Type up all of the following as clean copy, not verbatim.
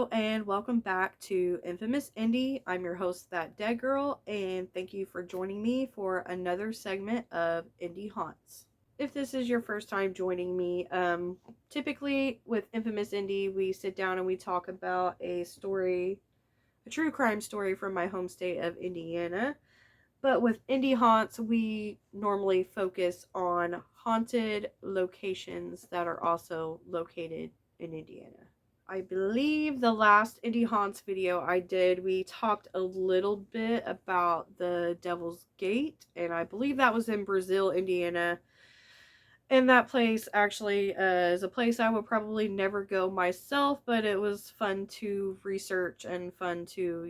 Hello and welcome back to Infamous Indy. I'm your host, That Dead Girl, and thank you for joining me for another segment of Indy Haunts. If this is your first time joining me, typically with Infamous Indy, we sit down and we talk about a true crime story from my home state of Indiana. But with Indy Haunts, we normally focus on haunted locations that are also located in Indiana. I believe the last Indie Haunts video I did, we talked a little bit about the Devil's Gate, and I believe that was in Brazil, Indiana. And that place actually is a place I would probably never go myself, but it was fun to research and fun to,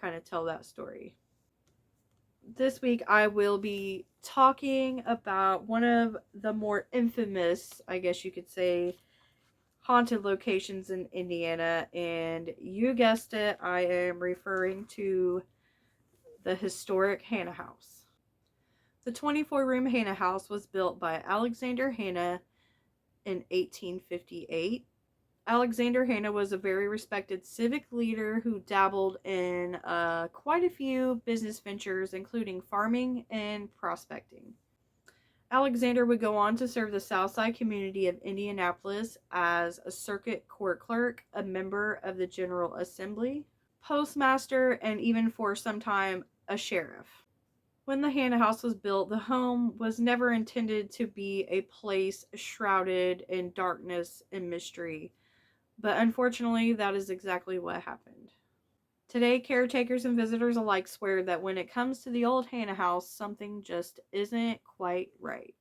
kind of tell that story. This week I will be talking about one of the more infamous, I guess you could say, haunted locations in Indiana, and you guessed it, I am referring to the historic Hannah House. The 24-room Hannah House was built by Alexander Hannah in 1858. Alexander Hannah was a very respected civic leader who dabbled in quite a few business ventures, including farming and prospecting. Alexander would go on to serve the Southside community of Indianapolis as a circuit court clerk, a member of the General Assembly, postmaster, and even for some time a sheriff. When the Hannah House was built, the home was never intended to be a place shrouded in darkness and mystery, but unfortunately, that is exactly what happened. Today, caretakers and visitors alike swear that when it comes to the old Hannah House, something just isn't quite right.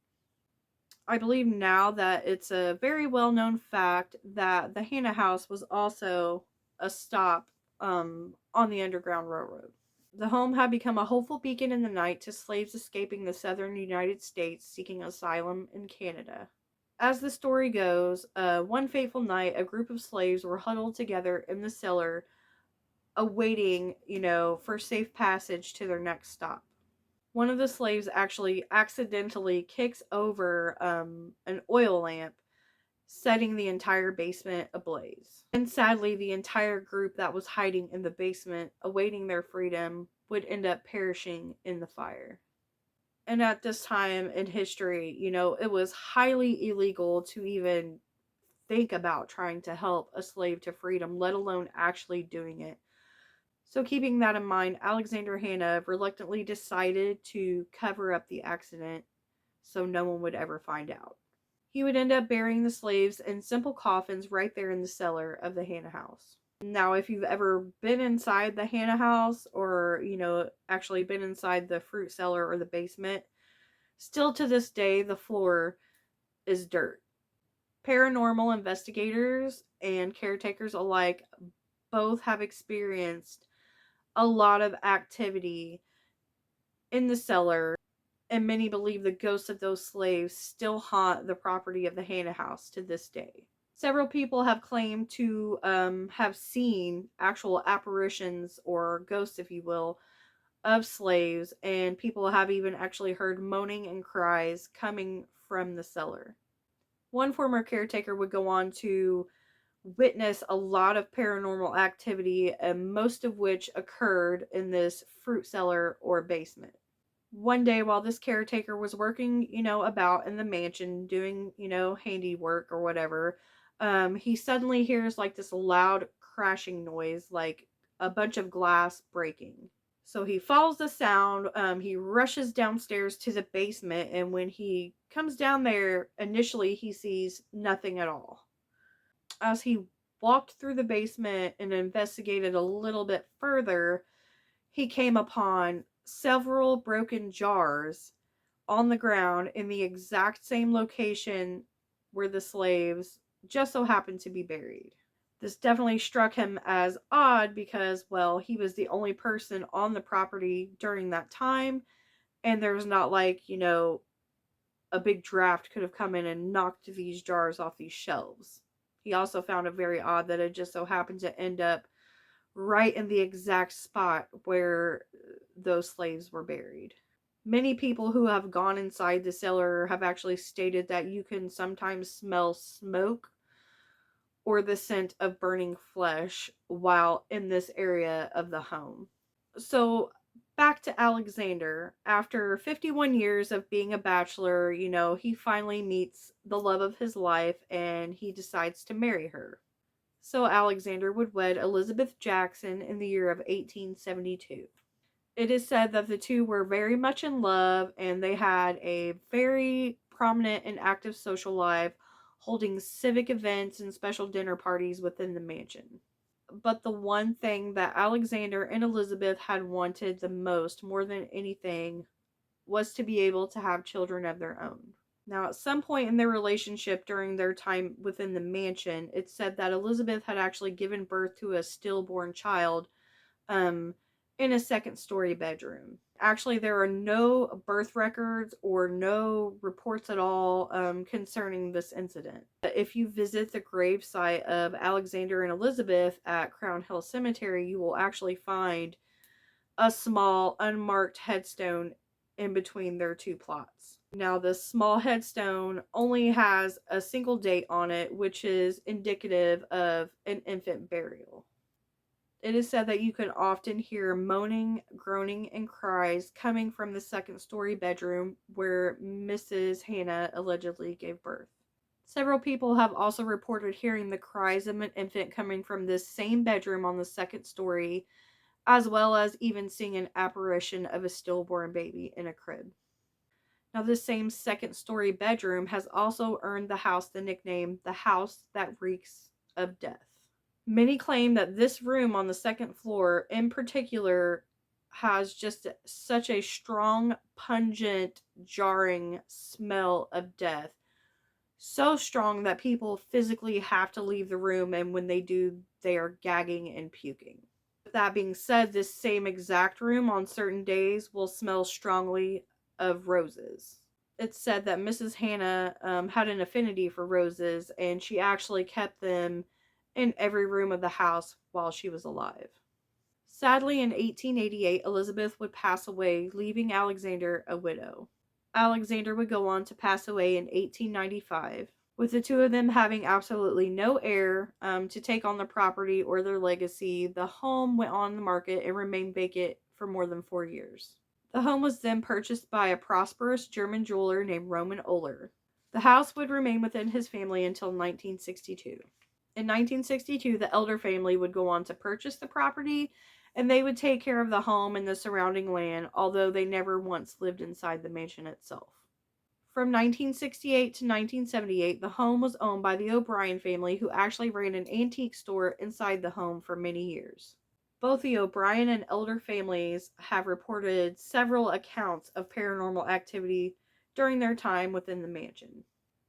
I believe now that it's a very well-known fact that the Hannah House was also a stop on the Underground Railroad. The home had become a hopeful beacon in the night to slaves escaping the southern United States seeking asylum in Canada. As the story goes, one fateful night, a group of slaves were huddled together in the cellar awaiting, for safe passage to their next stop. One of the slaves actually accidentally kicks over an oil lamp, setting the entire basement ablaze. And sadly, the entire group that was hiding in the basement, awaiting their freedom, would end up perishing in the fire. And at this time in history, it was highly illegal to even think about trying to help a slave to freedom, let alone actually doing it. So, keeping that in mind, Alexander Hannah reluctantly decided to cover up the accident so no one would ever find out. He would end up burying the slaves in simple coffins right there in the cellar of the Hannah House. Now, if you've ever been inside the Hannah House or, actually been inside the fruit cellar or the basement, still to this day, the floor is dirt. Paranormal investigators and caretakers alike both have experienced a lot of activity in the cellar, and many believe the ghosts of those slaves still haunt the property of the Hannah House to this day. Several people have claimed to have seen actual apparitions or ghosts, if you will, of slaves, and people have even actually heard moaning and cries coming from the cellar. One former caretaker would go on to witness a lot of paranormal activity, and most of which occurred in this fruit cellar or basement. One day while this caretaker was working, about in the mansion doing, handiwork or whatever, he suddenly hears like this loud crashing noise, like a bunch of glass breaking. So he follows the sound, he rushes downstairs to the basement, and when he comes down there, initially he sees nothing at all. As he walked through the basement and investigated a little bit further, he came upon several broken jars on the ground in the exact same location where the slaves just so happened to be buried. This definitely struck him as odd because, well, he was the only person on the property during that time, and there's not like, a big draft could have come in and knocked these jars off these shelves. He also found it very odd that it just so happened to end up right in the exact spot where those slaves were buried. Many people who have gone inside the cellar have actually stated that you can sometimes smell smoke or the scent of burning flesh while in this area of the home. So back to Alexander. After 51 years of being a bachelor, he finally meets the love of his life and he decides to marry her. So Alexander would wed Elizabeth Jackson in the year of 1872. It is said that the two were very much in love and they had a very prominent and active social life, holding civic events and special dinner parties within the mansion. But the one thing that Alexander and Elizabeth had wanted the most, more than anything, was to be able to have children of their own. Now, at some point in their relationship during their time within the mansion, it's said that Elizabeth had actually given birth to a stillborn child um, in a second story bedroom. Actually, there are no birth records or no reports at all concerning this incident. If you visit the gravesite of Alexander and Elizabeth at Crown Hill Cemetery, you will actually find a small unmarked headstone in between their two plots. Now, this small headstone only has a single date on it, which is indicative of an infant burial. It is said that you can often hear moaning, groaning, and cries coming from the second story bedroom where Mrs. Hannah allegedly gave birth. Several people have also reported hearing the cries of an infant coming from this same bedroom on the second story, as well as even seeing an apparition of a stillborn baby in a crib. Now, this same second story bedroom has also earned the house the nickname the house that reeks of death. Many claim that this room on the second floor in particular has just such a strong, pungent, jarring smell of death. So strong that people physically have to leave the room, and when they do, they are gagging and puking. With that being said, this same exact room on certain days will smell strongly of roses. It's said that Mrs. Hannah had an affinity for roses, and she actually kept them in every room of the house while she was alive. Sadly, in 1888, Elizabeth would pass away, leaving Alexander a widow. Alexander would go on to pass away in 1895, with the two of them having absolutely no heir to take on the property or their legacy. The home went on the market and remained vacant for more than 4 years. The home was then purchased by a prosperous German jeweler named Roman Oehler. The house would remain within his family until 1962. In 1962, the Elder family would go on to purchase the property, and they would take care of the home and the surrounding land, although they never once lived inside the mansion itself. From 1968 to 1978, the home was owned by the O'Brien family, who actually ran an antique store inside the home for many years. Both the O'Brien and Elder families have reported several accounts of paranormal activity during their time within the mansion.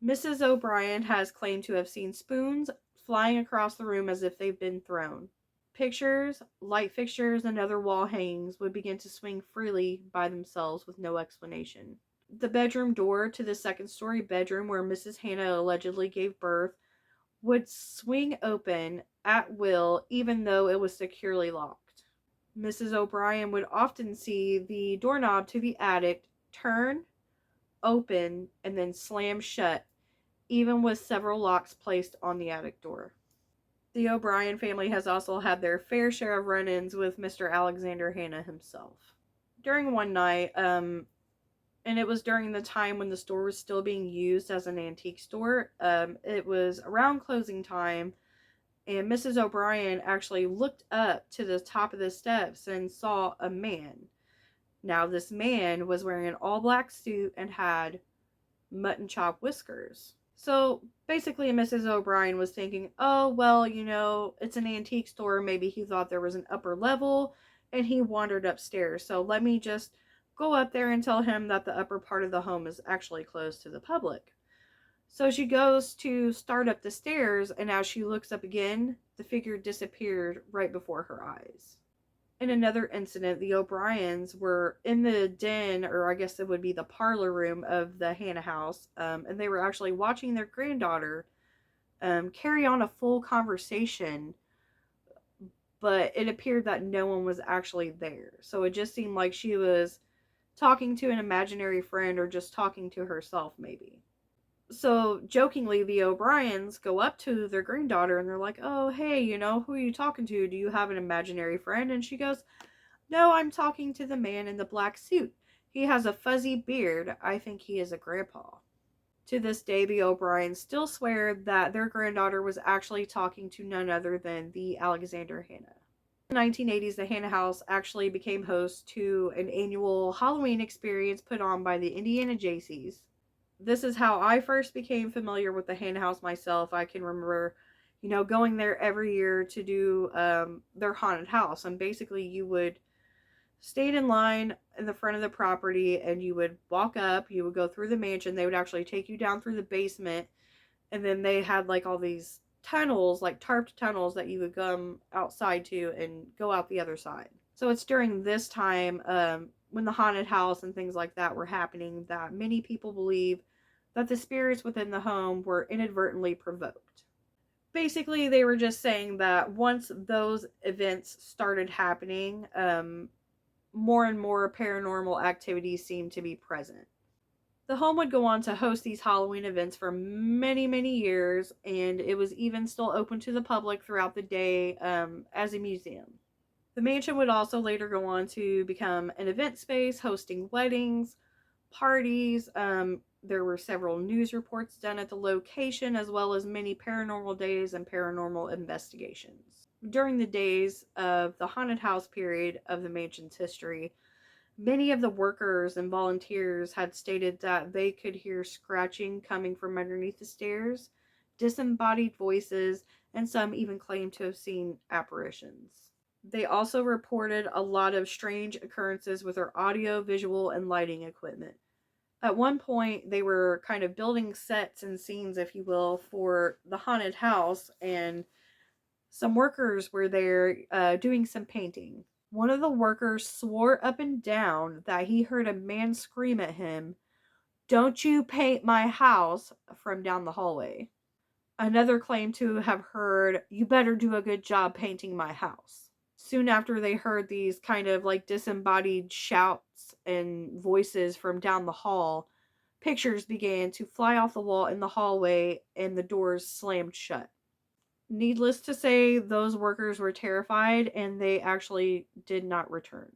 Mrs. O'Brien has claimed to have seen spoons flying across the room as if they've been thrown. Pictures, light fixtures, and other wall hangings would begin to swing freely by themselves with no explanation. The bedroom door to the second story bedroom where Mrs. Hannah allegedly gave birth would swing open at will, even though it was securely locked. Mrs. O'Brien would often see the doorknob to the attic turn, open, and then slam shut, even with several locks placed on the attic door. The O'Brien family has also had their fair share of run-ins with Mr. Alexander Hannah himself. During one night, and it was during the time when the store was still being used as an antique store, it was around closing time, and Mrs. O'Brien actually looked up to the top of the steps and saw a man. Now, this man was wearing an all-black suit and had mutton chop whiskers. So basically, Mrs. O'Brien was thinking, oh, well, it's an antique store. Maybe he thought there was an upper level and he wandered upstairs. So let me just go up there and tell him that the upper part of the home is actually closed to the public. So she goes to start up the stairs, and as she looks up again, the figure disappeared right before her eyes. In another incident, the O'Briens were in the den, or I guess it would be the parlor room of the Hannah house, and they were actually watching their granddaughter carry on a full conversation, but it appeared that no one was actually there. So it just seemed like she was talking to an imaginary friend or just talking to herself, maybe. So jokingly, the O'Briens go up to their granddaughter and they're like, "Oh, hey, who are you talking to? Do you have an imaginary friend?" And she goes, "No, I'm talking to the man in the black suit. He has a fuzzy beard. I think he is a grandpa." To this day, the O'Briens still swear that their granddaughter was actually talking to none other than the Alexander Hannah. In the 1980s, the Hannah House actually became host to an annual Halloween experience put on by the Indiana Jaycees. This is how I first became familiar with the Hannah House myself. I can remember, going there every year to do their haunted house. And basically, you would stand in line in the front of the property and you would walk up, you would go through the mansion. They would actually take you down through the basement. And then they had like all these tunnels, like tarped tunnels that you would come outside to and go out the other side. So it's during this time when the haunted house and things like that were happening that many people believe that the spirits within the home were inadvertently provoked. Basically, they were just saying that once those events started happening, more and more paranormal activities seemed to be present. The home would go on to host these Halloween events for many, many years, and it was even still open to the public throughout the day as a museum. The mansion would also later go on to become an event space, hosting weddings, parties. There were several news reports done at the location, as well as many paranormal days and paranormal investigations. During the days of the haunted house period of the mansion's history, many of the workers and volunteers had stated that they could hear scratching coming from underneath the stairs, disembodied voices, and some even claimed to have seen apparitions. They also reported a lot of strange occurrences with their audio, visual, and lighting equipment. At one point, they were kind of building sets and scenes, if you will, for the haunted house, and some workers were there doing some painting. One of the workers swore up and down that he heard a man scream at him, "Don't you paint my house," from down the hallway. Another claimed to have heard, "You better do a good job painting my house." Soon after they heard these kind of like disembodied shouts and voices from down the hall, pictures began to fly off the wall in the hallway and the doors slammed shut. Needless to say, those workers were terrified and they actually did not return.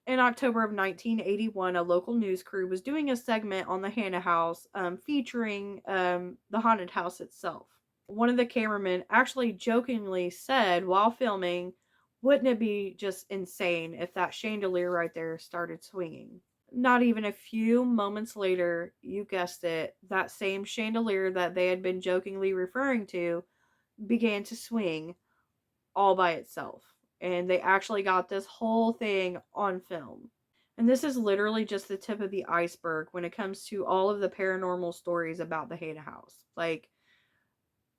In October of 1981, a local news crew was doing a segment on the Hannah House featuring the haunted house itself. One of the cameramen actually jokingly said while filming, "Wouldn't it be just insane if that chandelier right there started swinging?" Not even a few moments later, you guessed it, that same chandelier that they had been jokingly referring to began to swing all by itself. And they actually got this whole thing on film. And this is literally just the tip of the iceberg when it comes to all of the paranormal stories about the Hannah House. Like,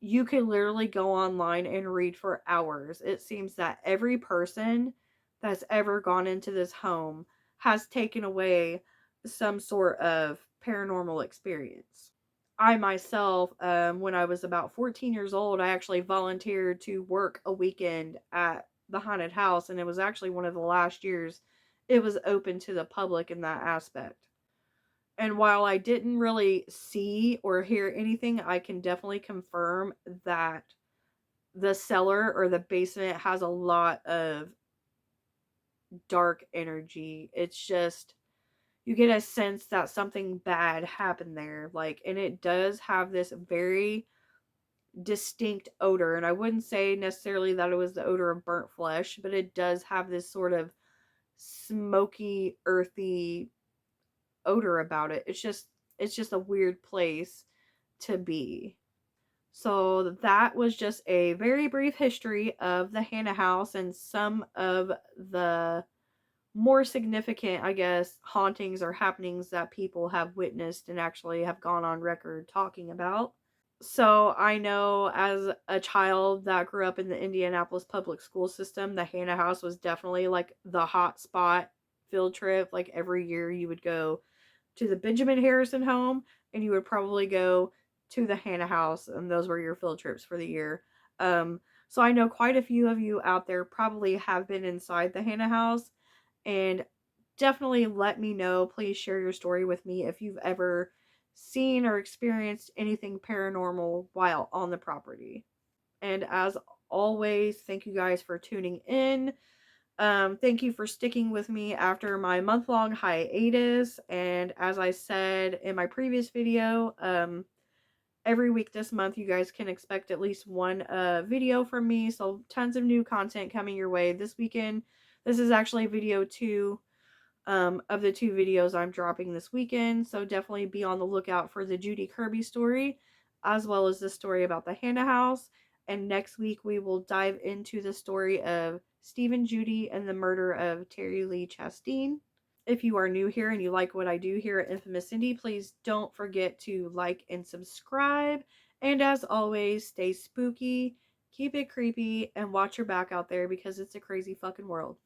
you can literally go online and read for hours. It seems that every person that's ever gone into this home has taken away some sort of paranormal experience. I myself, when I was about 14 years old, I actually volunteered to work a weekend at the haunted house, and it was actually one of the last years it was open to the public in that aspect. And while I didn't really see or hear anything, I can definitely confirm that the cellar or the basement has a lot of dark energy. It's just, you get a sense that something bad happened there. Like, and it does have this very distinct odor. And I wouldn't say necessarily that it was the odor of burnt flesh, but it does have this sort of smoky, earthy odor about it. It's just a weird place to be. So that was just a very brief history of the Hannah House and some of the more significant, I guess, hauntings or happenings that people have witnessed and actually have gone on record talking about. So I know as a child that grew up in the Indianapolis public school system, the Hannah House was definitely like the hot spot field trip. Like every year you would go to the Benjamin Harrison home and you would probably go to the Hannah House, and those were your field trips for the year. So I know quite a few of you out there probably have been inside the Hannah House, and definitely let me know. Please share your story with me if you've ever seen or experienced anything paranormal while on the property. And as always, thank you guys for tuning in. Thank you for sticking with me after my month-long hiatus. And as I said in my previous video, every week this month you guys can expect at least one video from me. So tons of new content coming your way this weekend. This is actually video 2 of the 2 videos I'm dropping this weekend. So definitely be on the lookout for the Judy Kirby story, as well as the story about the Hannah House. And next week we will dive into the story of Stephen Judy and the murder of Terry Lee Chastain. If you are new here and you like what I do here at Infamous Indy, please don't forget to like and subscribe. And as always, stay spooky, keep it creepy, and watch your back out there because it's a crazy fucking world.